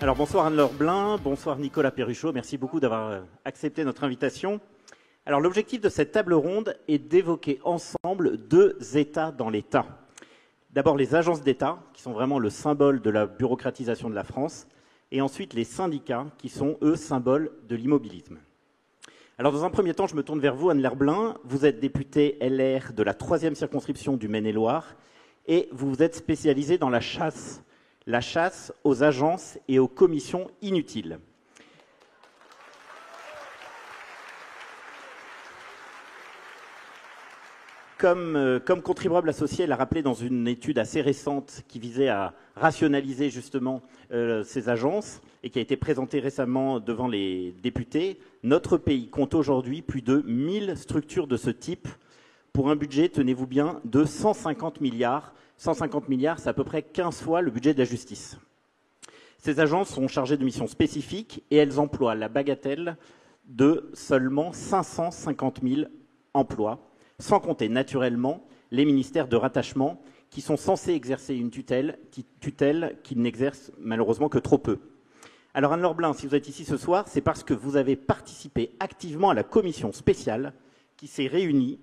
Alors bonsoir Anne-Laure Blin, bonsoir Nicolas Perruchot, merci beaucoup d'avoir accepté notre invitation. Alors l'objectif de cette table ronde est d'évoquer ensemble deux États dans l'État. D'abord les agences d'État, qui sont vraiment le symbole de la bureaucratisation de la France, et ensuite les syndicats, qui sont eux symboles de l'immobilisme. Alors dans un premier temps, je me tourne vers vous Anne-Laure Blin, vous êtes députée LR de la 3e circonscription du Maine-et-Loire, et vous vous êtes spécialisée dans la chasse aux agences et aux commissions inutiles. Comme contribuable associé, elle a rappelé dans une étude assez récente qui visait à rationaliser justement ces agences et qui a été présentée récemment devant les députés, notre pays compte aujourd'hui plus de 1000 structures de ce type pour un budget, tenez-vous bien, de 150 milliards. 150 milliards, c'est à peu près 15 fois le budget de la justice. Ces agences sont chargées de missions spécifiques et elles emploient la bagatelle de seulement 550 000 emplois, sans compter naturellement les ministères de rattachement qui sont censés exercer une tutelle qu'ils n'exercent malheureusement que trop peu. Alors Anne-Laure Blin, si vous êtes ici ce soir, c'est parce que vous avez participé activement à la commission spéciale qui s'est réunie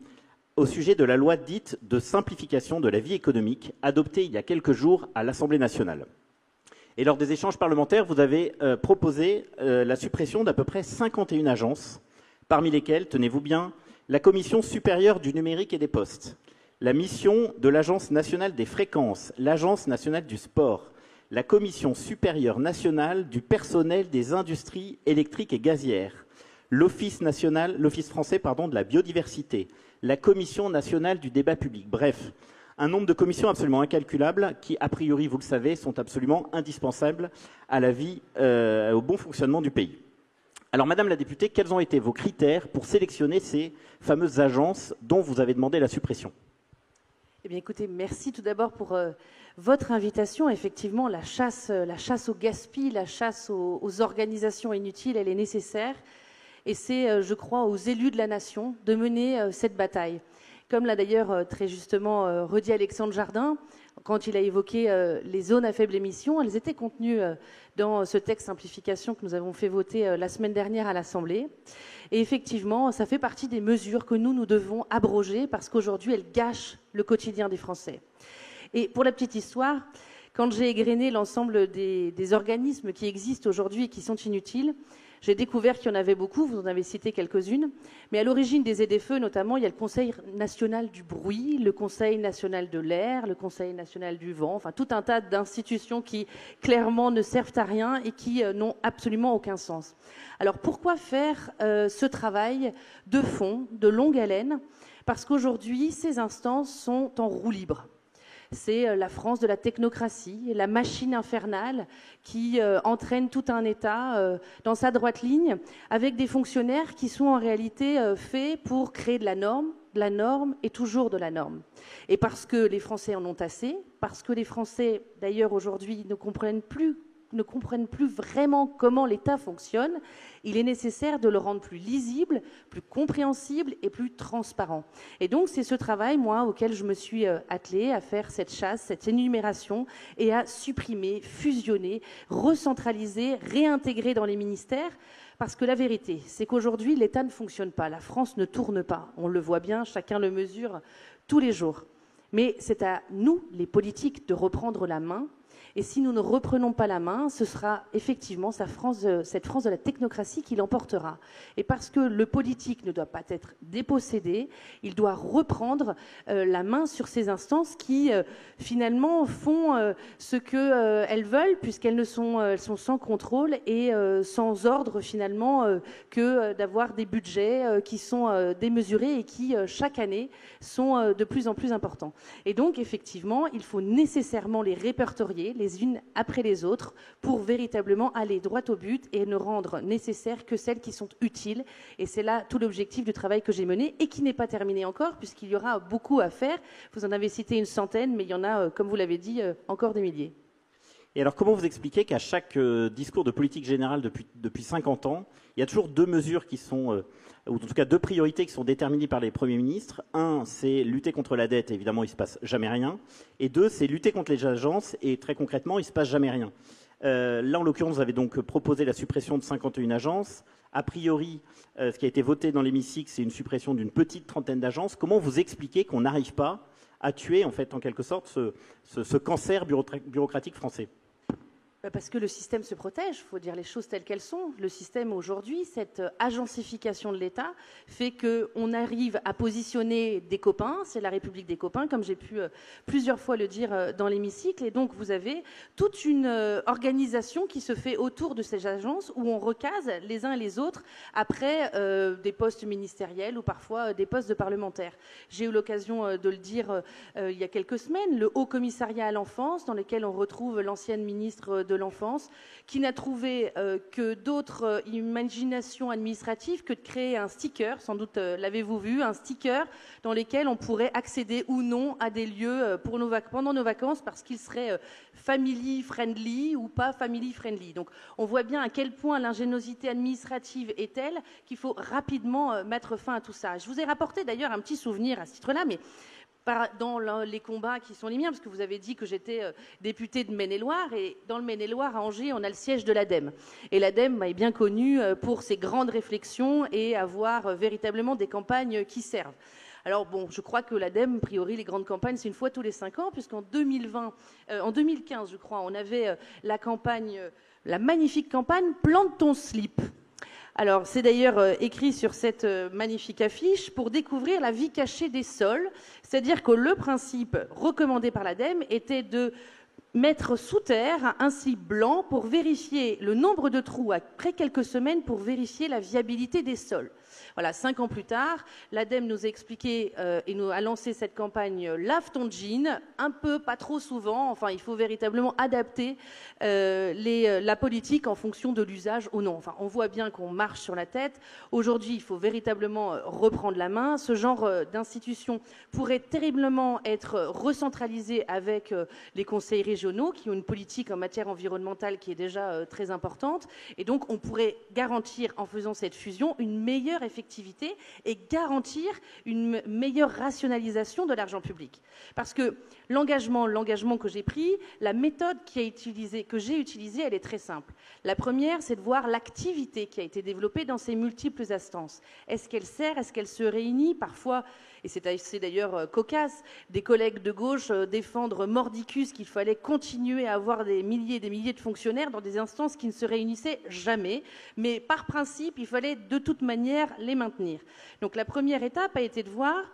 au sujet de la loi dite de simplification de la vie économique, adoptée il y a quelques jours à l'Assemblée nationale. Et lors des échanges parlementaires, vous avez proposé la suppression d'à peu près 51 agences, parmi lesquelles, tenez-vous bien, la Commission supérieure du numérique et des postes, la mission de l'Agence nationale des fréquences, l'Agence nationale du sport, la Commission supérieure nationale du personnel des industries électriques et gazières, l'Office français de la biodiversité, la Commission nationale du débat public. Bref, un nombre de commissions absolument incalculable qui, a priori, vous le savez, sont absolument indispensables à la vie, au bon fonctionnement du pays. Alors, Madame la députée, quels ont été vos critères pour sélectionner ces fameuses agences dont vous avez demandé la suppression ? Eh bien, écoutez, merci tout d'abord pour votre invitation. Effectivement, la chasse au gaspillage, la chasse aux organisations inutiles, elle est nécessaire. Et c'est, je crois, aux élus de la nation de mener cette bataille. Comme l'a d'ailleurs très justement redit Alexandre Jardin, quand il a évoqué les zones à faible émission, elles étaient contenues dans ce texte simplification que nous avons fait voter la semaine dernière à l'Assemblée. Et effectivement, ça fait partie des mesures que nous devons abroger parce qu'aujourd'hui, elles gâchent le quotidien des Français. Et pour la petite histoire, quand j'ai égrené l'ensemble des organismes qui existent aujourd'hui et qui sont inutiles, j'ai découvert qu'il y en avait beaucoup, vous en avez cité quelques-unes, mais à l'origine des ZFE, notamment, il y a le Conseil national du bruit, le Conseil national de l'air, le Conseil national du vent, enfin tout un tas d'institutions qui, clairement, ne servent à rien et qui n'ont absolument aucun sens. Alors pourquoi faire ce travail de fond, de longue haleine ? Parce qu'aujourd'hui, ces instances sont en roue libre. C'est la France de la technocratie, la machine infernale qui entraîne tout un État dans sa droite ligne, avec des fonctionnaires qui sont en réalité faits pour créer de la norme et toujours de la norme. Et parce que les Français en ont assez, parce que les Français, d'ailleurs, aujourd'hui, ne comprennent plus vraiment comment l'État fonctionne, il est nécessaire de le rendre plus lisible, plus compréhensible et plus transparent. Et donc, c'est ce travail, moi, auquel je me suis attelée, à faire cette chasse, cette énumération et à supprimer, fusionner, recentraliser, réintégrer dans les ministères. Parce que la vérité, c'est qu'aujourd'hui, l'État ne fonctionne pas, la France ne tourne pas. On le voit bien, chacun le mesure tous les jours. Mais c'est à nous, les politiques, de reprendre la main. Et si nous ne reprenons pas la main, ce sera effectivement cette France de la technocratie qui l'emportera. Et parce que le politique ne doit pas être dépossédé, il doit reprendre la main sur ces instances qui, finalement, font ce qu'elles veulent, puisqu'elles elles sont sans contrôle et sans ordre, finalement, que d'avoir des budgets qui sont démesurés et qui, chaque année, sont de plus en plus importants. Et donc, effectivement, il faut nécessairement les répertorier, les unes après les autres, pour véritablement aller droit au but et ne rendre nécessaires que celles qui sont utiles. Et c'est là tout l'objectif du travail que j'ai mené et qui n'est pas terminé encore, puisqu'il y aura beaucoup à faire. Vous en avez cité une centaine, mais il y en a, comme vous l'avez dit, encore des milliers. Et alors, comment vous expliquez qu'à chaque discours de politique générale depuis 50 ans, il y a toujours deux mesures qui sont, ou en tout cas deux priorités qui sont déterminées par les premiers ministres. Un, c'est lutter contre la dette, évidemment, il ne se passe jamais rien. Et deux, c'est lutter contre les agences, et très concrètement, il ne se passe jamais rien. Là, en l'occurrence, vous avez donc proposé la suppression de 51 agences. A priori, ce qui a été voté dans l'hémicycle, c'est une suppression d'une petite trentaine d'agences. Comment vous expliquez qu'on n'arrive pas à tuer, en fait, en quelque sorte, ce cancer bureaucratique français ? Parce que le système se protège, il faut dire les choses telles qu'elles sont. Le système aujourd'hui, cette agencification de l'État fait qu'on arrive à positionner des copains, c'est la République des copains, comme j'ai pu plusieurs fois le dire dans l'hémicycle, et donc vous avez toute une organisation qui se fait autour de ces agences où on recase les uns et les autres après des postes ministériels ou parfois des postes de parlementaires. J'ai eu l'occasion de le dire il y a quelques semaines, le Haut Commissariat à l'enfance, dans lequel on retrouve l'ancienne ministre de l'enfance, qui n'a trouvé que d'autres imaginations administratives que de créer un sticker, sans doute l'avez-vous vu, un sticker dans lequel on pourrait accéder ou non à des lieux pour pendant nos vacances parce qu'ils seraient family friendly ou pas family friendly. Donc on voit bien à quel point l'ingéniosité administrative est telle qu'il faut rapidement mettre fin à tout ça. Je vous ai rapporté d'ailleurs un petit souvenir à ce titre-là, mais dans les combats qui sont les miens, parce que vous avez dit que j'étais députée de Maine-et-Loire, et dans le Maine-et-Loire, à Angers, on a le siège de l'ADEME. Et l'ADEME est bien connu pour ses grandes réflexions et avoir véritablement des campagnes qui servent. Alors bon, je crois que l'ADEME, a priori, les grandes campagnes, c'est une fois tous les 5 ans, puisqu'en 2015, je crois, on avait la campagne, la magnifique campagne « Plante ton slip ». Alors, c'est d'ailleurs écrit sur cette magnifique affiche pour découvrir la vie cachée des sols, c'est-à-dire que le principe recommandé par l'ADEME était de mettre sous terre un slip blanc pour vérifier le nombre de trous après quelques semaines pour vérifier la viabilité des sols. Voilà, 5 ans plus tard, l'ADEME nous a expliqué et nous a lancé cette campagne « Lave ton jean », un peu, pas trop souvent, enfin il faut véritablement adapter la politique en fonction de l'usage ou non. Enfin, on voit bien qu'on marche sur la tête. Aujourd'hui, il faut véritablement reprendre la main. Ce genre d'institution pourrait terriblement être recentralisé avec les conseils régionaux qui ont une politique en matière environnementale qui est déjà très importante. Et donc, on pourrait garantir, en faisant cette fusion, une meilleure effectivité et garantir une meilleure rationalisation de l'argent public. Parce que l'engagement que j'ai pris, la méthode que j'ai utilisée, elle est très simple. La première, c'est de voir l'activité qui a été développée dans ces multiples instances. Est-ce qu'elle sert? Est-ce qu'elle se réunit? Parfois, et c'est d'ailleurs cocasse, des collègues de gauche défendre mordicus qu'il fallait continuer à avoir des milliers et des milliers de fonctionnaires dans des instances qui ne se réunissaient jamais. Mais par principe, il fallait de toute manière les maintenir. Donc la première étape a été de voir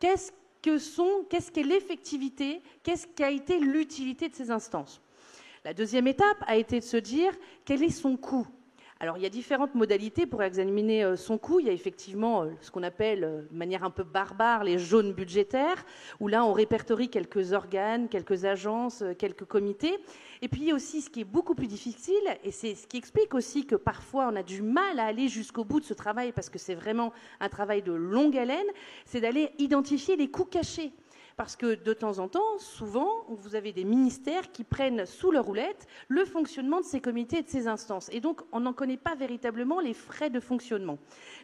qu'est-ce qu'est l'effectivité, qu'est-ce qu'a été l'utilité de ces instances. La deuxième étape a été de se dire quel est son coût. Alors, il y a différentes modalités pour examiner son coût. Il y a effectivement ce qu'on appelle, de manière un peu barbare, les jaunes budgétaires, où là, on répertorie quelques organes, quelques agences, quelques comités. Et puis, il y a aussi ce qui est beaucoup plus difficile, et c'est ce qui explique aussi que parfois, on a du mal à aller jusqu'au bout de ce travail, parce que c'est vraiment un travail de longue haleine, c'est d'aller identifier les coûts cachés. Parce que de temps en temps, souvent, vous avez des ministères qui prennent sous leur houlette le fonctionnement de ces comités et de ces instances. Et donc, on n'en connaît pas véritablement les frais de fonctionnement.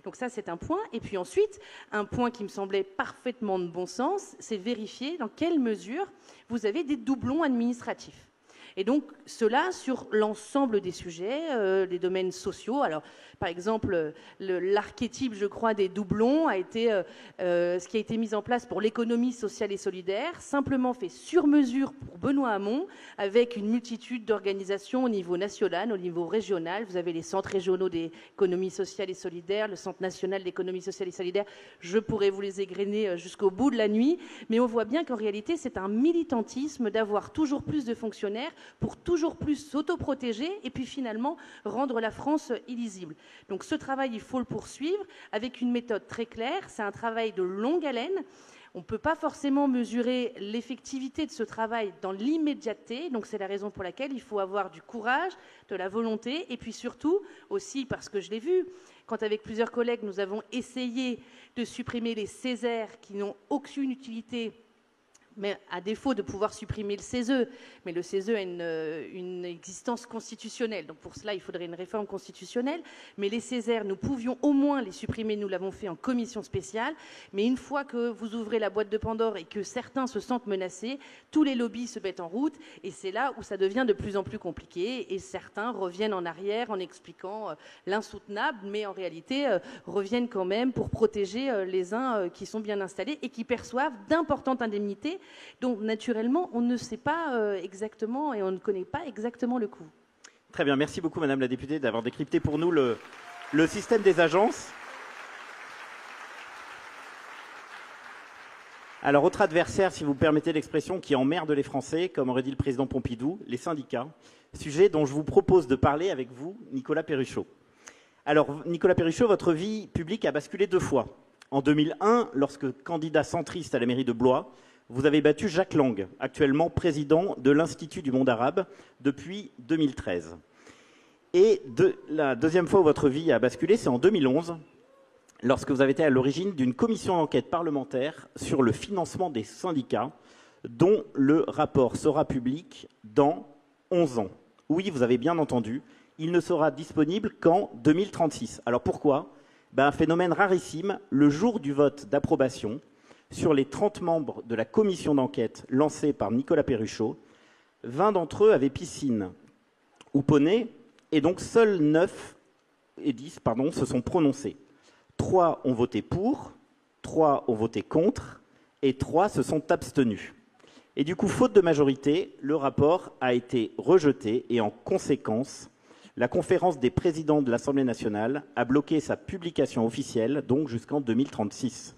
Donc ça, c'est un point. Et puis ensuite, un point qui me semblait parfaitement de bon sens, c'est vérifier dans quelle mesure vous avez des doublons administratifs. Et donc, cela sur l'ensemble des sujets, des domaines sociaux. Alors, par exemple, l'archétype, je crois, des doublons a été ce qui a été mis en place pour l'économie sociale et solidaire, simplement fait sur mesure pour Benoît Hamon, avec une multitude d'organisations au niveau national, au niveau régional. Vous avez les centres régionaux d'économie sociale et solidaire, le Centre national d'économie sociale et solidaire. Je pourrais vous les égrener jusqu'au bout de la nuit, mais on voit bien qu'en réalité, c'est un militantisme d'avoir toujours plus de fonctionnaires pour toujours plus s'autoprotéger et puis finalement rendre la France illisible. Donc ce travail, il faut le poursuivre avec une méthode très claire. C'est un travail de longue haleine. On ne peut pas forcément mesurer l'effectivité de ce travail dans l'immédiateté. Donc c'est la raison pour laquelle il faut avoir du courage, de la volonté et puis surtout aussi parce que je l'ai vu, quand avec plusieurs collègues nous avons essayé de supprimer les Césaires qui n'ont aucune utilité Mais à défaut de pouvoir supprimer le CESE, mais le CESE a une existence constitutionnelle. Donc pour cela, il faudrait une réforme constitutionnelle. Mais les Césaires, nous pouvions au moins les supprimer. Nous l'avons fait en commission spéciale. Mais une fois que vous ouvrez la boîte de Pandore et que certains se sentent menacés, tous les lobbies se mettent en route. Et c'est là où ça devient de plus en plus compliqué. Et certains reviennent en arrière en expliquant l'insoutenable, mais en réalité reviennent quand même pour protéger les uns qui sont bien installés et qui perçoivent d'importantes indemnités. Donc, naturellement, on ne sait pas exactement et on ne connaît pas exactement le coût. Très bien. Merci beaucoup, Madame la députée, d'avoir décrypté pour nous le système des agences. Alors, autre adversaire, si vous permettez l'expression, qui emmerde les Français, comme aurait dit le président Pompidou, les syndicats. Sujet dont je vous propose de parler avec vous, Nicolas Perruchot. Alors, Nicolas Perruchot, votre vie publique a basculé 2 fois. En 2001, lorsque candidat centriste à la mairie de Blois, vous avez battu Jacques Lang, actuellement président de l'Institut du monde arabe depuis 2013. Et la deuxième fois où votre vie a basculé, c'est en 2011, lorsque vous avez été à l'origine d'une commission d'enquête parlementaire sur le financement des syndicats, dont le rapport sera public dans 11 ans. Oui, vous avez bien entendu, il ne sera disponible qu'en 2036. Alors pourquoi ? Un phénomène rarissime, le jour du vote d'approbation, sur les 30 membres de la commission d'enquête lancée par Nicolas Perruchot, 20 d'entre eux avaient piscine ou poney, et donc seuls 10 se sont prononcés. 3 ont voté pour, 3 ont voté contre, et 3 se sont abstenus. Et du coup, faute de majorité, le rapport a été rejeté, et en conséquence, la conférence des présidents de l'Assemblée nationale a bloqué sa publication officielle, donc jusqu'en 2036.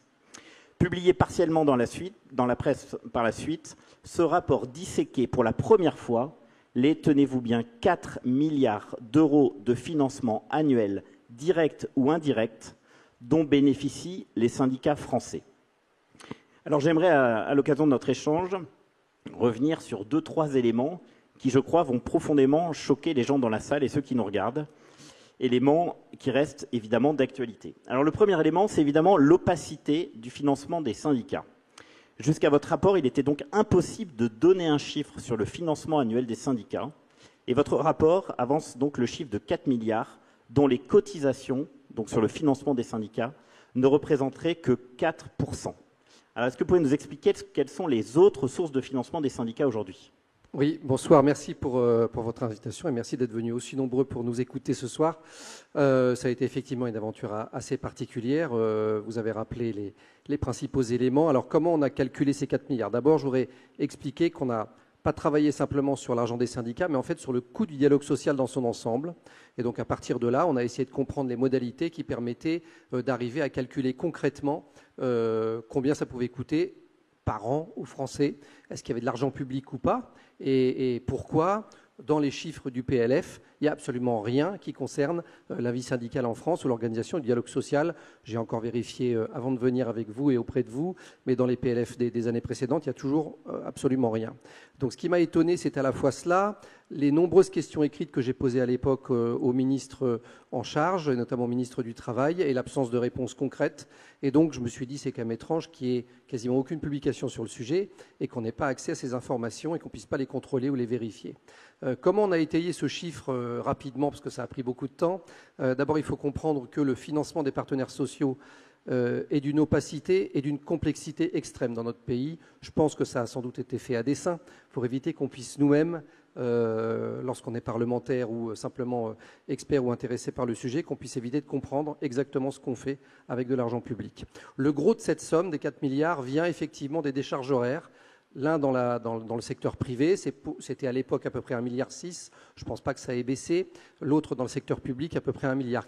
Publié partiellement dans la presse par la suite, ce rapport disséquait pour la première fois les, tenez-vous bien, 4 milliards d'euros de financement annuel, direct ou indirect, dont bénéficient les syndicats français. Alors j'aimerais, à l'occasion de notre échange, revenir sur 2-3 éléments qui, je crois, vont profondément choquer les gens dans la salle et ceux qui nous regardent. Éléments qui restent évidemment d'actualité. Alors le premier élément, c'est évidemment l'opacité du financement des syndicats. Jusqu'à votre rapport, il était donc impossible de donner un chiffre sur le financement annuel des syndicats. Et votre rapport avance donc le chiffre de 4 milliards, dont les cotisations, donc sur le financement des syndicats, ne représenteraient que 4%. Alors est-ce que vous pouvez nous expliquer quelles sont les autres sources de financement des syndicats aujourd'hui ? Oui, bonsoir, merci pour votre invitation et merci d'être venus aussi nombreux pour nous écouter ce soir. Ça a été effectivement une aventure assez particulière. Vous avez rappelé les principaux éléments. Alors, comment on a calculé ces 4 milliards ? D'abord, je voudrais expliquer qu'on n'a pas travaillé simplement sur l'argent des syndicats, mais en fait sur le coût du dialogue social dans son ensemble. Et donc, à partir de là, on a essayé de comprendre les modalités qui permettaient d'arriver à calculer concrètement combien ça pouvait coûter par an aux Français. Est-ce qu'il y avait de l'argent public ou pas ? Et pourquoi, dans les chiffres du PLF, il n'y a absolument rien qui concerne la vie syndicale en France ou l'organisation du dialogue social. J'ai encore vérifié avant de venir avec vous et auprès de vous, mais dans les PLF des années précédentes, il n'y a toujours absolument rien. Donc ce qui m'a étonné, c'est à la fois cela, les nombreuses questions écrites que j'ai posées à l'époque au ministre en charge, notamment au ministre du Travail, et l'absence de réponse concrète. Et donc je me suis dit, c'est quand même étrange qu'il n'y ait quasiment aucune publication sur le sujet et qu'on n'ait pas accès à ces informations et qu'on ne puisse pas les contrôler ou les vérifier. Comment on a étayé ce chiffre rapidement, parce que ça a pris beaucoup de temps. D'abord, il faut comprendre que le financement des partenaires sociaux est d'une opacité et d'une complexité extrême dans notre pays. Je pense que ça a sans doute été fait à dessein pour éviter qu'on puisse nous-mêmes, lorsqu'on est parlementaire ou simplement expert ou intéressé par le sujet, qu'on puisse éviter de comprendre exactement ce qu'on fait avec de l'argent public. Le gros de cette somme, des 4 milliards, vient effectivement des décharges horaires. L'un dans le secteur privé, c'était à l'époque à peu près 1,6 milliard. Je ne pense pas que ça ait baissé. L'autre dans le secteur public, à peu près 1,4 milliard.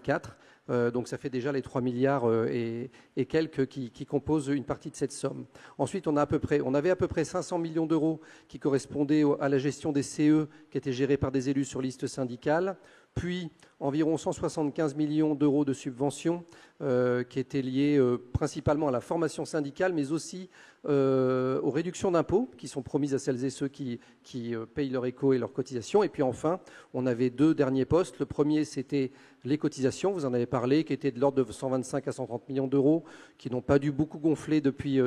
Donc ça fait déjà les 3 milliards et quelques qui composent une partie de cette somme. Ensuite, on avait à peu près 500 millions d'euros qui correspondaient à la gestion des CE qui étaient gérés par des élus sur liste syndicale. Puis environ 175 millions d'euros de subventions qui étaient liées principalement à la formation syndicale, mais aussi aux réductions d'impôts qui sont promises à celles et ceux qui payent leur éco et leurs cotisations. Et puis enfin, on avait 2 derniers postes. Le premier, c'était les cotisations, vous en avez parler, qui étaient de l'ordre de 125 à 130 millions d'euros, qui n'ont pas dû beaucoup gonfler depuis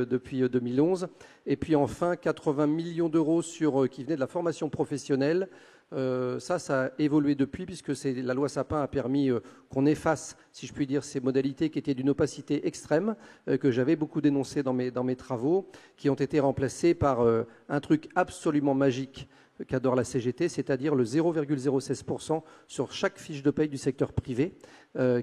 2011. Et puis enfin, 80 millions d'euros qui venaient de la formation professionnelle. Ça a évolué depuis, puisque la loi Sapin a permis qu'on efface, si je puis dire, ces modalités qui étaient d'une opacité extrême, que j'avais beaucoup dénoncé dans mes travaux, qui ont été remplacées par un truc absolument magique qu'adore la CGT, c'est-à-dire le 0,016% sur chaque fiche de paye du secteur privé,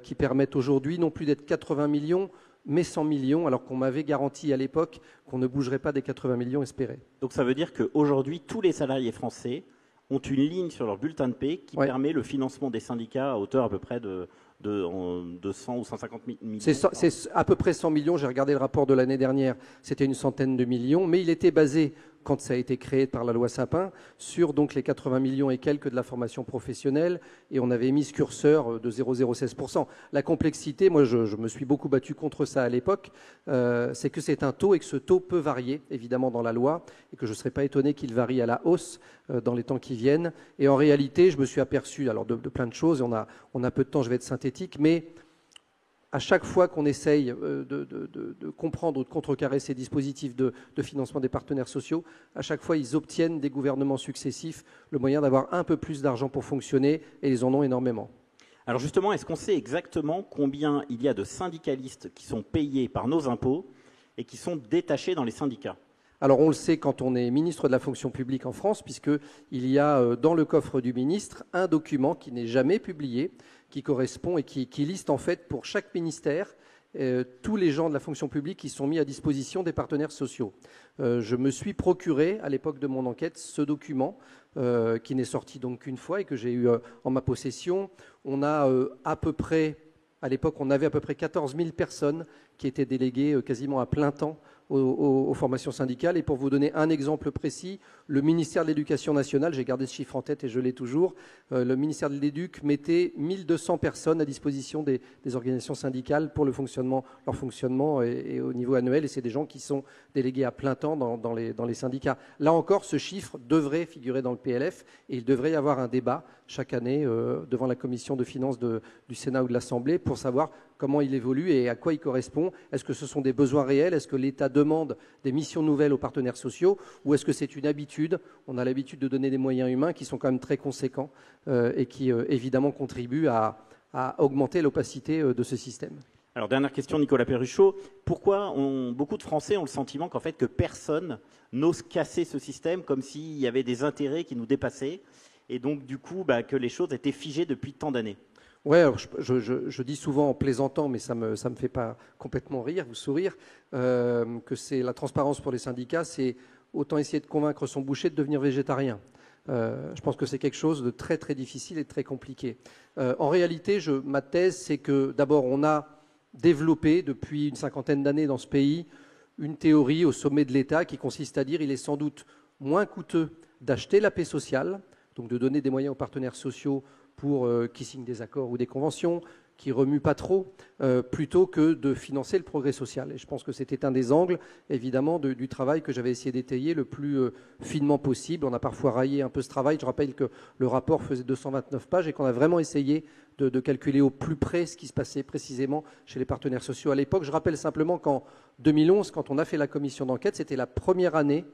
qui permettent aujourd'hui non plus d'être 80 millions, mais 100 millions, alors qu'on m'avait garanti à l'époque qu'on ne bougerait pas des 80 millions espérés. Donc ça veut dire qu'aujourd'hui, tous les salariés français ont une ligne sur leur bulletin de paie qui permet le financement des syndicats à hauteur à peu près de 100 ou 150 millions. C'est à peu près 100 millions. J'ai regardé le rapport de l'année dernière, c'était une centaine de millions, mais il était basé, quand ça a été créé par la loi Sapin, sur donc les 80 millions et quelques de la formation professionnelle, et on avait mis ce curseur de 0,016%. La complexité, moi je me suis beaucoup battu contre ça à l'époque, c'est que c'est un taux et que ce taux peut varier évidemment dans la loi, et que je ne serais pas étonné qu'il varie à la hausse dans les temps qui viennent. Et en réalité, je me suis aperçu alors de plein de choses, on a peu de temps, je vais être synthétique, mais à chaque fois qu'on essaye de comprendre ou de contrecarrer ces dispositifs de financement des partenaires sociaux, à chaque fois, ils obtiennent des gouvernements successifs le moyen d'avoir un peu plus d'argent pour fonctionner, et ils en ont énormément. Alors justement, est-ce qu'on sait exactement combien il y a de syndicalistes qui sont payés par nos impôts et qui sont détachés dans les syndicats ? Alors on le sait quand on est ministre de la fonction publique en France, puisqu'il y a dans le coffre du ministre un document qui n'est jamais publié, qui correspond et qui liste en fait pour chaque ministère tous les gens de la fonction publique qui sont mis à disposition des partenaires sociaux. Je me suis procuré à l'époque de mon enquête ce document qui n'est sorti donc qu'une fois et que j'ai eu en ma possession. On a à l'époque, on avait à peu près 14 000 personnes qui étaient déléguées quasiment à plein temps aux formations syndicales. Et pour vous donner un exemple précis, le ministère de l'Éducation nationale, j'ai gardé ce chiffre en tête et je l'ai toujours, le ministère de l'Éduc mettait 1200 personnes à disposition des organisations syndicales pour leur fonctionnement et au niveau annuel. Et c'est des gens qui sont délégués à plein temps dans les syndicats. Là encore, ce chiffre devrait figurer dans le PLF et il devrait y avoir un débat chaque année devant la commission de finances du Sénat ou de l'Assemblée pour savoir comment il évolue et à quoi il correspond. Est-ce que ce sont des besoins réels? Est-ce que l'État demande des missions nouvelles aux partenaires sociaux? Ou est-ce que c'est une habitude? On a l'habitude de donner des moyens humains qui sont quand même très conséquents et qui, évidemment, contribuent à augmenter l'opacité de ce système. Alors, dernière question, Nicolas Perruchot. Pourquoi beaucoup de Français ont le sentiment qu'en fait, que personne n'ose casser ce système comme s'il y avait des intérêts qui nous dépassaient et donc, du coup, que les choses étaient figées depuis tant d'années? Oui, je dis souvent en plaisantant, mais ça me fait pas complètement rire ou sourire, que c'est la transparence pour les syndicats, c'est autant essayer de convaincre son boucher de devenir végétarien. Je pense que c'est quelque chose de très très difficile et de très compliqué. En réalité, ma thèse, c'est que d'abord on a développé depuis une cinquantaine d'années dans ce pays une théorie au sommet de l'État qui consiste à dire qu'il est sans doute moins coûteux d'acheter la paix sociale, donc de donner des moyens aux partenaires sociaux pour qui signent des accords ou des conventions, qui ne remuent pas trop, plutôt que de financer le progrès social. Et je pense que c'était un des angles, évidemment, du travail que j'avais essayé d'étayer le plus finement possible. On a parfois raillé un peu ce travail. Je rappelle que le rapport faisait 229 pages et qu'on a vraiment essayé de calculer au plus près ce qui se passait précisément chez les partenaires sociaux à l'époque. Je rappelle simplement qu'en 2011, quand on a fait la commission d'enquête, c'était la première année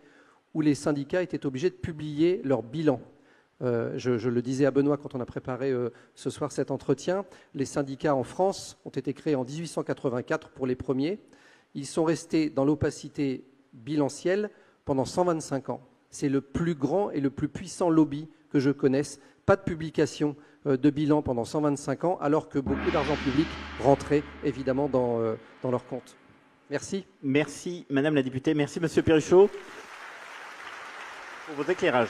où les syndicats étaient obligés de publier leur bilan. Je le disais à Benoît quand on a préparé ce soir cet entretien, les syndicats en France ont été créés en 1884 pour les premiers. Ils sont restés dans l'opacité bilancielle pendant 125 ans. C'est le plus grand et le plus puissant lobby que je connaisse. Pas de publication de bilan pendant 125 ans, alors que beaucoup d'argent public rentrait évidemment dans leur compte. Merci. Merci Madame la députée, merci Monsieur Perruchot pour vos éclairages.